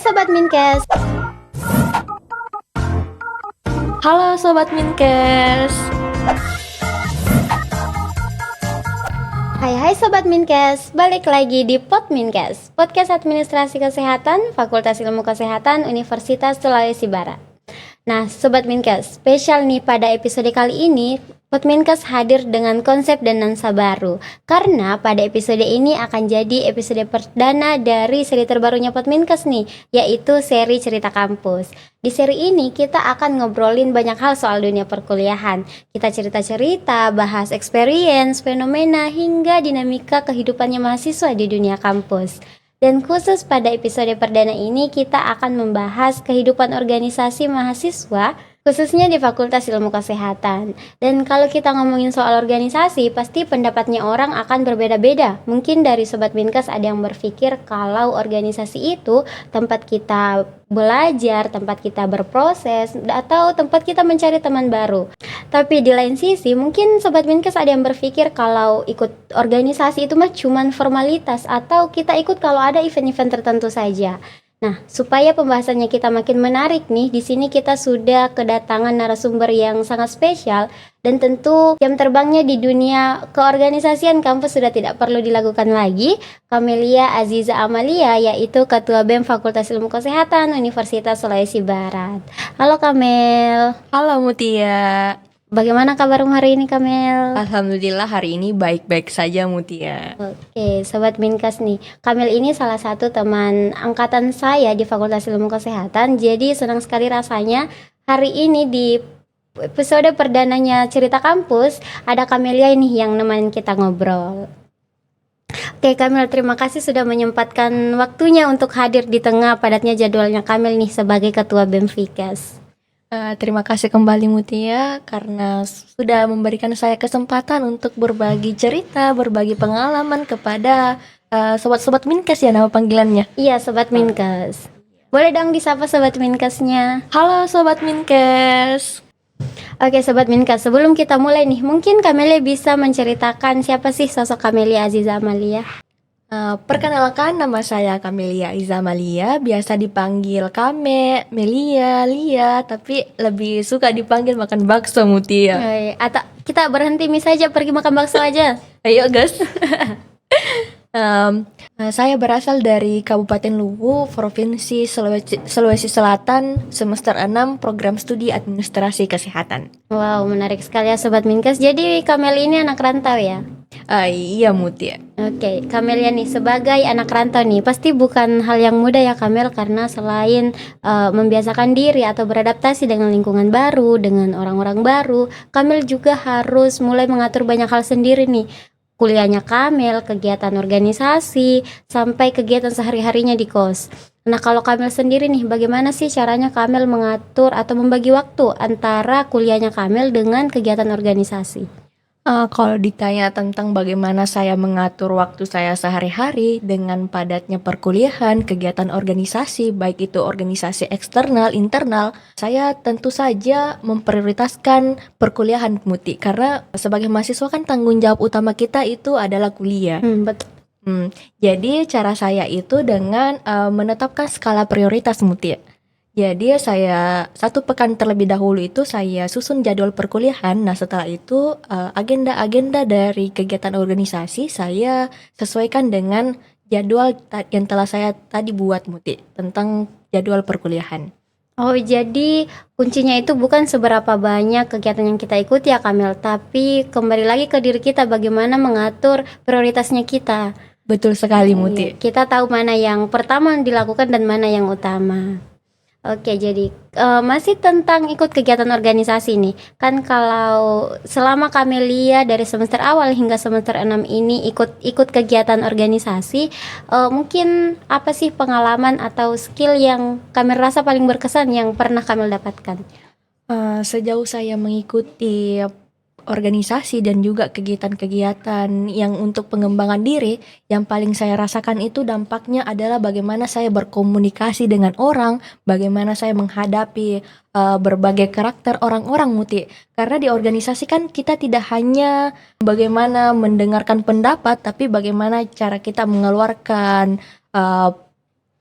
Sobat Minkes. Halo Sobat Minkes. Hai Sobat Minkes, balik lagi di Pod Minkes, Podcast Administrasi Kesehatan Fakultas Ilmu Kesehatan Universitas Sulawesi Barat. Nah Sobat Minkes, spesial nih pada episode kali ini Pod Minkes hadir dengan konsep dan nuansa baru. Karena pada episode ini akan jadi episode perdana dari seri terbarunya Pod Minkes nih, yaitu seri cerita kampus. Di seri ini kita akan ngobrolin banyak hal soal dunia perkuliahan. Kita cerita-cerita, bahas experience, fenomena, hingga dinamika kehidupannya mahasiswa di dunia kampus. Dan khusus pada episode perdana ini kita akan membahas kehidupan organisasi mahasiswa, khususnya di Fakultas Ilmu Kesehatan. Dan kalau kita ngomongin soal organisasi, pasti pendapatnya orang akan berbeda-beda. Mungkin dari Sobat Minkes ada yang berpikir kalau organisasi itu tempat kita belajar, tempat kita berproses, atau tempat kita mencari teman baru. Tapi di lain sisi, mungkin Sobat Minkes ada yang berpikir kalau ikut organisasi itu mah cuman formalitas, atau kita ikut kalau ada event-event tertentu saja. Nah, supaya pembahasannya kita makin menarik nih, di sini kita sudah kedatangan narasumber yang sangat spesial dan tentu jam terbangnya di dunia keorganisasian kampus sudah tidak perlu dilakukan lagi. Kamelia Aziza Amalia, yaitu Ketua BEM Fakultas Ilmu Kesehatan Universitas Sulawesi Barat. Halo Kamel. Halo Mutia. Bagaimana kabarmu hari ini Kamel? Alhamdulillah hari ini baik-baik saja Mutia. Oke, Sobat Minkes nih, Kamel ini salah satu teman angkatan saya di Fakultas Ilmu Kesehatan. Jadi senang sekali rasanya hari ini di episode perdananya Cerita Kampus ada Kamelia ini yang nemenin kita ngobrol. Oke Kamel, terima kasih sudah menyempatkan waktunya untuk hadir di tengah padatnya jadwalnya Kamel nih sebagai Ketua BEM Fikes. Terima kasih kembali Mutia karena sudah memberikan saya kesempatan untuk berbagi cerita, berbagi pengalaman kepada sobat-sobat Minkes ya nama panggilannya. Iya Sobat Minkes. Boleh dong disapa Sobat Minkesnya. Halo Sobat Minkes. Oke Sobat Minkes, sebelum kita mulai nih, mungkin Kamelia bisa menceritakan siapa sih sosok Kamelia Aziza Amalia? Perkenalkan, nama saya Kamelia Izamalia, biasa dipanggil Kame, Melia, Lia, tapi lebih suka dipanggil makan bakso Mutia. Atau kita berhenti saja pergi makan bakso aja. Ayo guys. Saya berasal dari Kabupaten Luwu, Provinsi Sulawesi Selatan, semester 6 program studi administrasi kesehatan. Wow, menarik sekali ya Sobat Minkes. Jadi Kamel ini anak rantau ya? Iya Mutia. Oke, Kamelia nih sebagai anak rantau nih pasti bukan hal yang mudah ya Kamel, karena selain membiasakan diri atau beradaptasi dengan lingkungan baru, dengan orang-orang baru, Kamel juga harus mulai mengatur banyak hal sendiri nih. Kuliahnya Kamel, kegiatan organisasi, sampai kegiatan sehari-harinya di kos. Nah kalau Kamel sendiri nih, bagaimana sih caranya Kamel mengatur atau membagi waktu antara kuliahnya Kamel dengan kegiatan organisasi? Kalau ditanya tentang bagaimana saya mengatur waktu saya sehari-hari dengan padatnya perkuliahan, kegiatan organisasi, baik itu organisasi eksternal, internal, saya tentu saja memprioritaskan perkuliahan Muti, karena sebagai mahasiswa kan tanggung jawab utama kita itu adalah kuliah. Betul. Jadi cara saya itu dengan menetapkan skala prioritas Muti. Jadi saya 1 pekan terlebih dahulu itu saya susun jadwal perkuliahan. Nah setelah itu agenda-agenda dari kegiatan organisasi saya sesuaikan dengan jadwal yang telah saya tadi buat Muti tentang jadwal perkuliahan. Oh jadi kuncinya itu bukan seberapa banyak kegiatan yang kita ikuti ya Kamel, tapi kembali lagi ke diri kita bagaimana mengatur prioritasnya kita. Betul sekali Muti. Kita tahu mana yang pertama dilakukan dan mana yang utama. Oke, jadi masih tentang ikut kegiatan organisasi nih. Kan kalau selama Kamelia dari semester awal hingga semester 6 ini ikut kegiatan organisasi, mungkin apa sih pengalaman atau skill yang Kamel rasa paling berkesan yang pernah Kamel dapatkan? Sejauh saya mengikuti organisasi dan juga kegiatan-kegiatan yang untuk pengembangan diri, yang paling saya rasakan itu dampaknya adalah bagaimana saya berkomunikasi dengan orang, bagaimana saya menghadapi berbagai karakter orang-orang Muti. Karena di organisasi kan kita tidak hanya bagaimana mendengarkan pendapat, tapi bagaimana cara kita mengeluarkan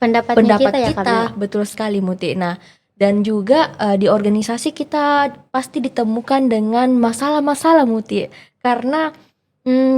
Pendapatnya pendapat kita ya kita. Kamil. Betul sekali Muti. Nah, dan juga di organisasi kita pasti ditemukan dengan masalah-masalah Muti, karena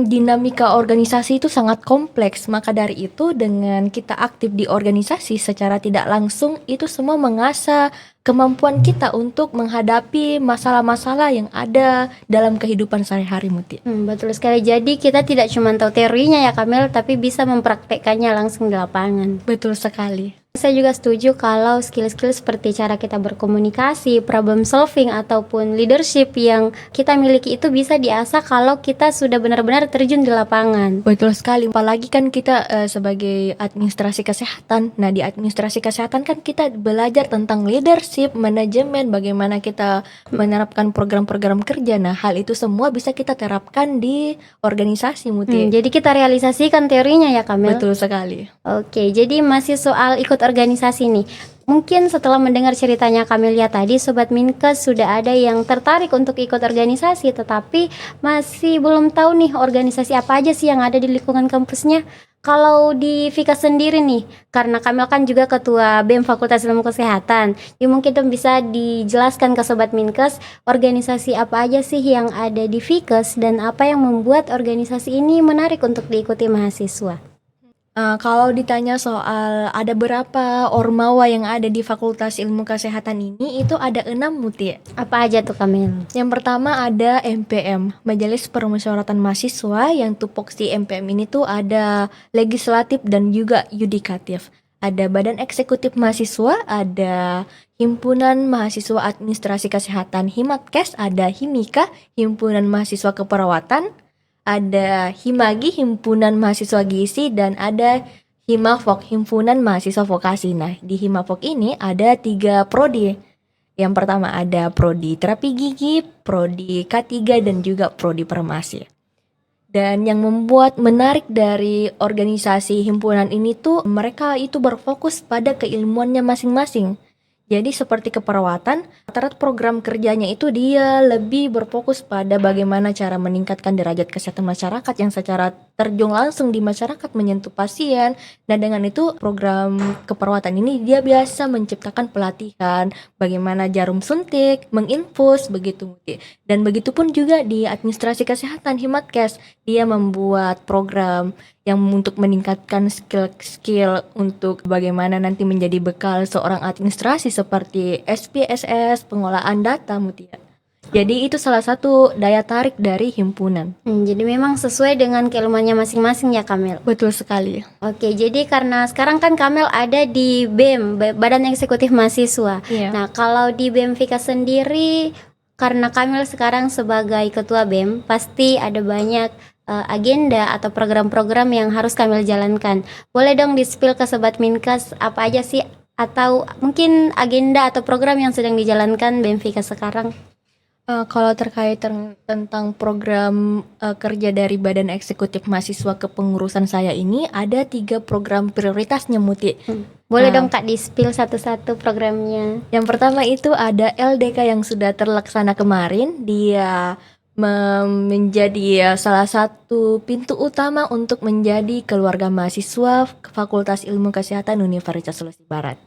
dinamika organisasi itu sangat kompleks. Maka dari itu dengan kita aktif di organisasi secara tidak langsung itu semua mengasah kemampuan kita untuk menghadapi masalah-masalah yang ada dalam kehidupan sehari-hari Muti. Betul sekali. Jadi kita tidak cuma tahu teorinya ya Kamil, tapi bisa mempraktekkannya langsung di lapangan. Betul sekali. Saya juga setuju kalau skill-skill seperti cara kita berkomunikasi, problem solving, ataupun leadership yang kita miliki itu bisa diasah kalau kita sudah benar-benar terjun di lapangan. Betul sekali, apalagi kan kita sebagai administrasi kesehatan. Nah, di administrasi kesehatan kan kita belajar tentang leadership, manajemen, bagaimana kita menerapkan program-program kerja. Nah, hal itu semua bisa kita terapkan di organisasi Muti. Jadi kita realisasikan teorinya ya Kamil. Betul sekali. Oke, jadi masih soal ikut organisasi nih. Mungkin setelah mendengar ceritanya Kamelia tadi, Sobat Minkes sudah ada yang tertarik untuk ikut organisasi, tetapi masih belum tahu nih organisasi apa aja sih yang ada di lingkungan kampusnya. Kalau di Vika sendiri nih, karena Kamil kan juga ketua BEM Fakultas Ilmu Kesehatan, ya mungkin tuh bisa dijelaskan ke Sobat Minkes organisasi apa aja sih yang ada di Vikes dan apa yang membuat organisasi ini menarik untuk diikuti mahasiswa. Kalau ditanya soal ada berapa ormawa yang ada di Fakultas Ilmu Kesehatan ini, itu ada 6 Muti. Apa aja tuh Kamil? Yang pertama ada MPM, Majelis Permusyawaratan Mahasiswa, yang tupoksi MPM ini tuh ada legislatif dan juga yudikatif. Ada Badan Eksekutif Mahasiswa, ada Himpunan Mahasiswa Administrasi Kesehatan Himatkes, ada Himika, Himpunan Mahasiswa Keperawatan, ada Himagi, Himpunan Mahasiswa Gizi, dan ada Himavok, Himpunan Mahasiswa Vokasi. Nah, di Himavok ini ada 3 prodi. Yang pertama ada prodi terapi gigi, prodi K3, dan juga prodi farmasi. Dan yang membuat menarik dari organisasi himpunan ini tuh mereka itu berfokus pada keilmuannya masing-masing. Jadi seperti keperawatan, rata-rata program kerjanya itu dia lebih berfokus pada bagaimana cara meningkatkan derajat kesehatan masyarakat yang secara terjun langsung di masyarakat menyentuh pasien. Nah, dengan itu program keperawatan ini dia biasa menciptakan pelatihan bagaimana jarum suntik, menginfus, begitu. Dan begitupun juga di administrasi kesehatan Himatkes, dia membuat program yang untuk meningkatkan skill-skill untuk bagaimana nanti menjadi bekal seorang administrasi seperti SPSS, pengolahan data Mutia. Jadi itu salah satu daya tarik dari himpunan. Jadi memang sesuai dengan keilmuannya masing-masing ya Kamil. Betul sekali. Oke, jadi karena sekarang kan Kamil ada di BEM, Badan Eksekutif Mahasiswa. Iya. Nah, kalau di BEM Vika sendiri, karena Kamil sekarang sebagai ketua BEM, pasti ada banyak agenda atau program-program yang harus Kamil jalankan. Boleh dong di-spill ke Sobat Minkes apa aja sih atau mungkin agenda atau program yang sedang dijalankan BEM Vika sekarang? Kalau terkait tentang program kerja dari Badan Eksekutif Mahasiswa Kepengurusan saya ini ada 3 program prioritasnya Muti. Boleh dong Kak di-spill satu-satu programnya. Yang pertama itu ada LDK yang sudah terlaksana kemarin. Dia menjadi salah satu pintu utama untuk menjadi keluarga mahasiswa Fakultas Ilmu Kesehatan Universitas Sulawesi Barat.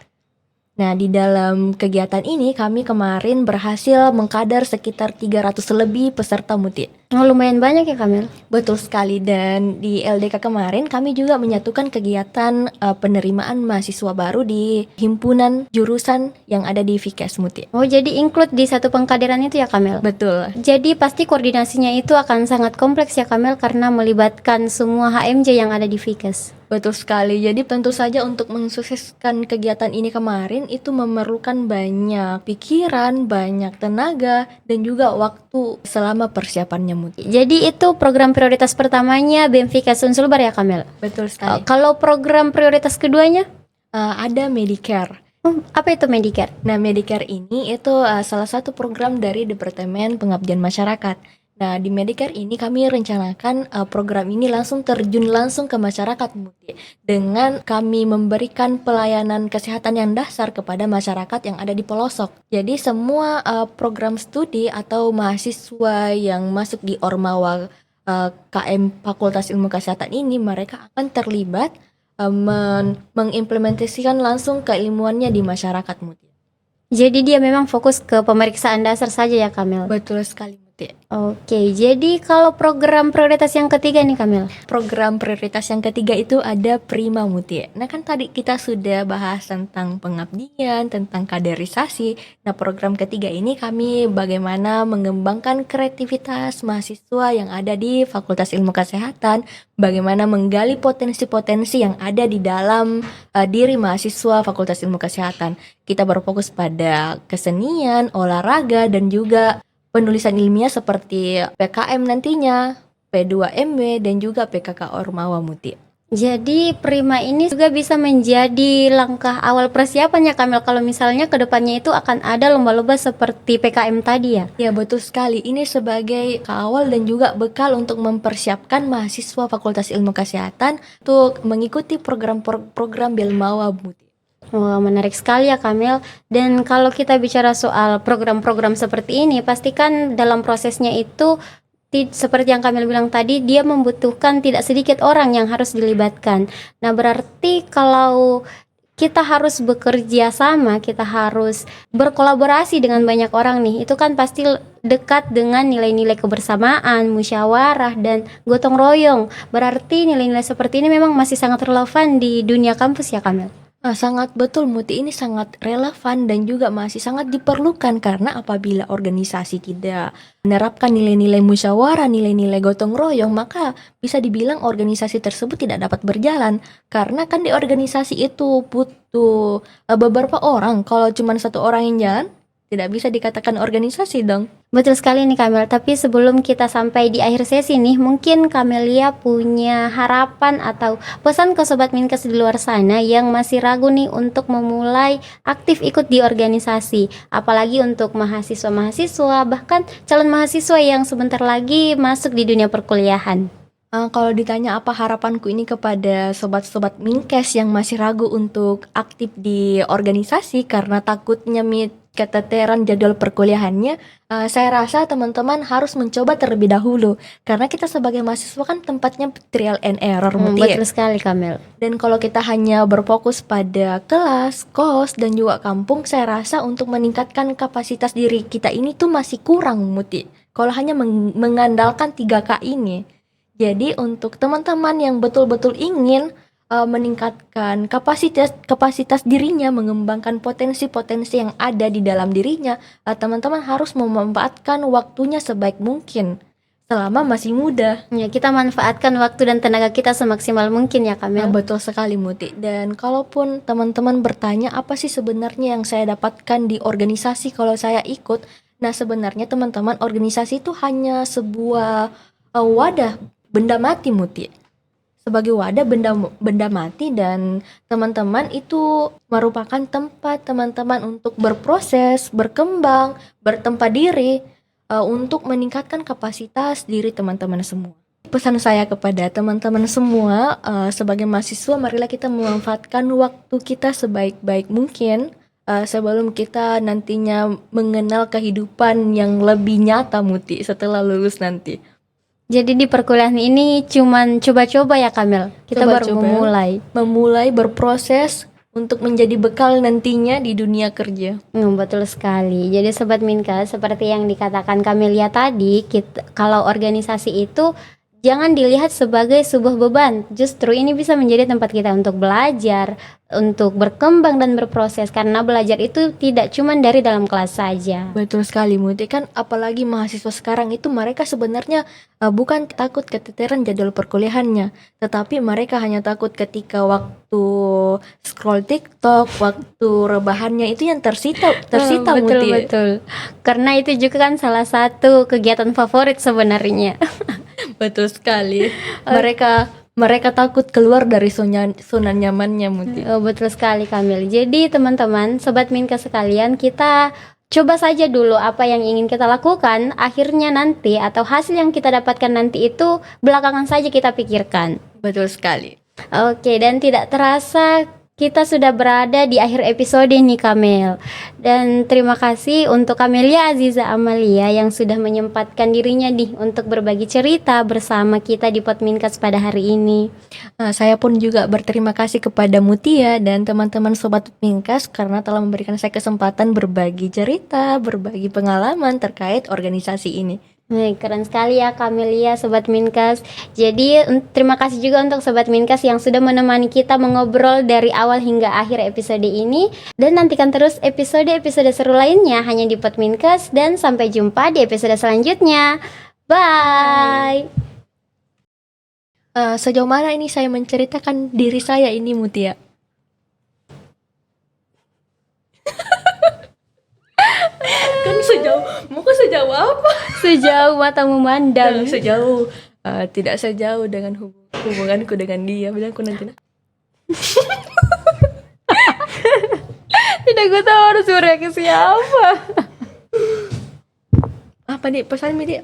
Nah, di dalam kegiatan ini kami kemarin berhasil mengkader sekitar 300 lebih peserta Muti. Oh, lumayan banyak ya Kamil. Betul sekali, dan di LDK kemarin kami juga menyatukan kegiatan penerimaan mahasiswa baru di himpunan jurusan yang ada di Vikes Muti. Oh, jadi include di satu pengkaderan itu ya Kamil? Betul. Jadi pasti koordinasinya itu akan sangat kompleks ya Kamil karena melibatkan semua HMJ yang ada di Vikes. Betul sekali. Jadi tentu saja untuk mensukseskan kegiatan ini kemarin itu memerlukan banyak pikiran, banyak tenaga, dan juga waktu selama persiapannya Muti. Jadi itu program prioritas pertamanya BEM Vikes Unsulbar ya Kamil? Betul sekali. Kalau program prioritas keduanya? Ada Medicare. Apa itu Medicare? Nah, Medicare ini itu salah satu program dari Departemen Pengabdian Masyarakat. Nah, di Medicare ini kami rencanakan program ini langsung terjun langsung ke masyarakat Muti, dengan kami memberikan pelayanan kesehatan yang dasar kepada masyarakat yang ada di pelosok. Jadi semua program studi atau mahasiswa yang masuk di Ormawa KM Fakultas Ilmu Kesehatan ini mereka akan terlibat mengimplementasikan langsung keilmuannya di masyarakat Mutia. Jadi dia memang fokus ke pemeriksaan dasar saja ya Kamil? Betul sekali Mutia. Oke, jadi kalau program prioritas yang ketiga nih Kamil? Program prioritas yang ketiga itu ada Prima Mutia. Nah kan tadi kita sudah bahas tentang pengabdian, tentang kaderisasi. Nah program ketiga ini kami bagaimana mengembangkan kreativitas mahasiswa yang ada di Fakultas Ilmu Kesehatan, bagaimana menggali potensi-potensi yang ada di dalam diri mahasiswa Fakultas Ilmu Kesehatan. Kita berfokus pada kesenian, olahraga, dan juga penulisan ilmiah seperti PKM nantinya, P2MW, dan juga PKK Ormawa Mutia. Jadi Prima ini juga bisa menjadi langkah awal persiapannya Kamil kalau misalnya kedepannya itu akan ada lomba-lomba seperti PKM tadi ya? Ya betul sekali, ini sebagai awal dan juga bekal untuk mempersiapkan mahasiswa Fakultas Ilmu Kesehatan untuk mengikuti program-program Belmawa Mutia. Wah, menarik sekali ya Kamil. Dan kalau kita bicara soal program-program seperti ini, pastikan dalam prosesnya itu seperti yang Kamil bilang tadi, dia membutuhkan tidak sedikit orang yang harus dilibatkan. Nah, berarti kalau kita harus bekerja sama, kita harus berkolaborasi dengan banyak orang nih. Itu kan pasti dekat dengan nilai-nilai kebersamaan, musyawarah, dan gotong royong. Berarti nilai-nilai seperti ini memang masih sangat relevan di dunia kampus ya Kamil? Sangat betul Muti, ini sangat relevan dan juga masih sangat diperlukan karena apabila organisasi tidak menerapkan nilai-nilai musyawarah, nilai-nilai gotong royong, maka bisa dibilang organisasi tersebut tidak dapat berjalan karena kan di organisasi itu butuh beberapa orang. Kalau cuma satu orang yang jalan, tidak bisa dikatakan organisasi dong. Betul sekali nih Kamil, tapi sebelum kita sampai di akhir sesi nih, mungkin Kamelia punya harapan atau pesan ke Sobat Minkes di luar sana yang masih ragu nih untuk memulai aktif ikut di organisasi, apalagi untuk mahasiswa-mahasiswa, bahkan calon mahasiswa yang sebentar lagi masuk di dunia perkuliahan. Kalau ditanya apa harapanku ini kepada sobat-sobat Minkes yang masih ragu untuk aktif di organisasi karena takutnya keteteran jadwal perkuliahannya, saya rasa teman-teman harus mencoba terlebih dahulu karena kita sebagai mahasiswa kan tempatnya trial and error Betul sekali Kamil. Dan kalau kita hanya berfokus pada kelas, kos, dan juga kampung, saya rasa untuk meningkatkan kapasitas diri kita ini tuh masih kurang Muti kalau hanya mengandalkan 3K ini. Jadi untuk teman-teman yang betul-betul ingin meningkatkan kapasitas dirinya, mengembangkan potensi-potensi yang ada di dalam dirinya, teman-teman harus memanfaatkan waktunya sebaik mungkin selama masih muda. Ya, kita manfaatkan waktu dan tenaga kita semaksimal mungkin ya Kamil. Betul sekali Muti. Dan kalaupun teman-teman bertanya apa sih sebenarnya yang saya dapatkan di organisasi kalau saya ikut, nah sebenarnya teman-teman organisasi itu hanya sebuah wadah benda mati Muti. Sebagai wadah benda mati dan teman-teman itu merupakan tempat teman-teman untuk berproses, berkembang, bertempat diri untuk meningkatkan kapasitas diri teman-teman semua. Pesan saya kepada teman-teman semua sebagai mahasiswa, marilah kita memanfaatkan waktu kita sebaik-baik mungkin sebelum kita nantinya mengenal kehidupan yang lebih nyata Muti setelah lulus nanti. Jadi di perkuliahan ini cuman coba-coba ya Kamil. Kita baru memulai berproses untuk menjadi bekal nantinya di dunia kerja. Betul sekali. Jadi Sobat Minka, seperti yang dikatakan Kamelia tadi, kalau organisasi itu jangan dilihat sebagai sebuah beban. Justru ini bisa menjadi tempat kita untuk belajar, untuk berkembang dan berproses, karena belajar itu tidak cuma dari dalam kelas saja. Betul sekali Muti, kan apalagi mahasiswa sekarang itu mereka sebenarnya bukan takut keteteran jadwal perkuliahannya, tetapi mereka hanya takut ketika waktu scroll TikTok, waktu rebahannya itu yang tersita Muti. Betul. Karena itu juga kan salah satu kegiatan favorit sebenarnya. Betul sekali. Mereka takut keluar dari zona nyamannya Muti. Betul sekali Kamil. Jadi teman-teman, Sobat Minka sekalian, kita coba saja dulu apa yang ingin kita lakukan. Akhirnya nanti atau hasil yang kita dapatkan nanti itu belakangan saja kita pikirkan. Betul sekali. Oke, dan tidak terasa kita sudah berada di akhir episode nih Kamel. Dan terima kasih untuk Kamelia Aziza Amalia yang sudah menyempatkan dirinya nih untuk berbagi cerita bersama kita di Podmincast pada hari ini. Saya pun juga berterima kasih kepada Mutia dan teman-teman Sobat Podmincast karena telah memberikan saya kesempatan berbagi cerita, berbagi pengalaman terkait organisasi ini. Keren sekali ya Kamelia, Sobat Mincast. Jadi terima kasih juga untuk Sobat Mincast yang sudah menemani kita mengobrol dari awal hingga akhir episode ini. Dan nantikan terus episode-episode seru lainnya hanya di Podmincast. Dan sampai jumpa di episode selanjutnya. Bye. Sejauh mana ini saya menceritakan diri saya ini, Mutia? Kan sejauh apa? Sejauh mata memandang. Tidak sejauh dengan hubunganku dengan dia. Bilangku nanti. Tidak, gue tahu harus bereaksi apa. Apa nih pesan dia?